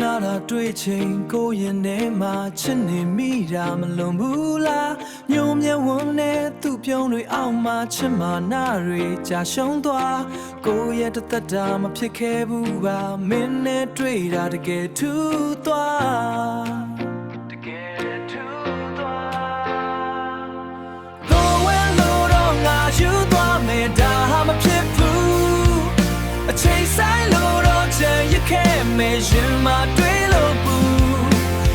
နာတာတွေ့ချိန်ကိုရင်ထဲမှာချစ်နေမိတာမလွန်ဘူးလားညုံမြဝန်းနဲ့သူ့ပြုံးတွေအောက်မှာချစ်မာနာတွေကြာရှုံးသွားကိုရဲ့တသက်တာမဖြစ်ခဲ့ဘူးပါမင်းနဲ့တွေ့တာတကယ်ထူးသွားတကယ်ထူးသွားတော့ဝဲလို့တော့ငါယူသွားမယ်ဒါဟာမဖြစ်ဘူးအချိန်ဆိုင်လို့တော့ချင်ရခဲ့မယ်ရင်မတွေ့လို့ဘူး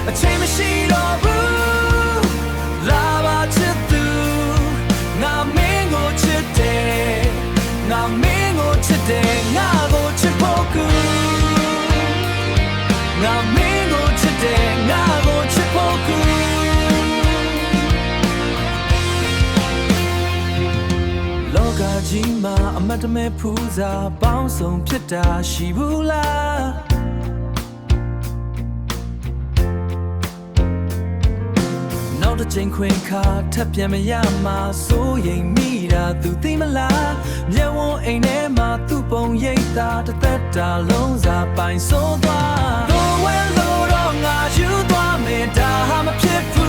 အချိန်မရှိတော့ဘူးလာပါချစ်သူငါမင်းကိုချစ်တယ်ငါမင်းကိုချစ်တယ်ငါကိုချစ်ဖို့ကူငါမင်းကိုချစ်တယ်ငါကိုချစ်ဖို့ကူလောကကြီးမှာအမတ်တမဲဖူးစာပေါင်းစုံဖြစ်တာရှိဘူးလားနောက်တစ်ချိန်ခွင်ခါထပ်ပြန်မရမှာစိုးရိမ်မိတာသူသိမလားမျက်ဝန်းအိမ်ထဲမှာသူ့ပုံရိပ်သာတစ်သက်တာလုံးစာပိုင်ဆိုးသွားတော့ဝဲလို့တော့ငါယူသွားမယ်ဒါဟာမဖြစ်ဘူး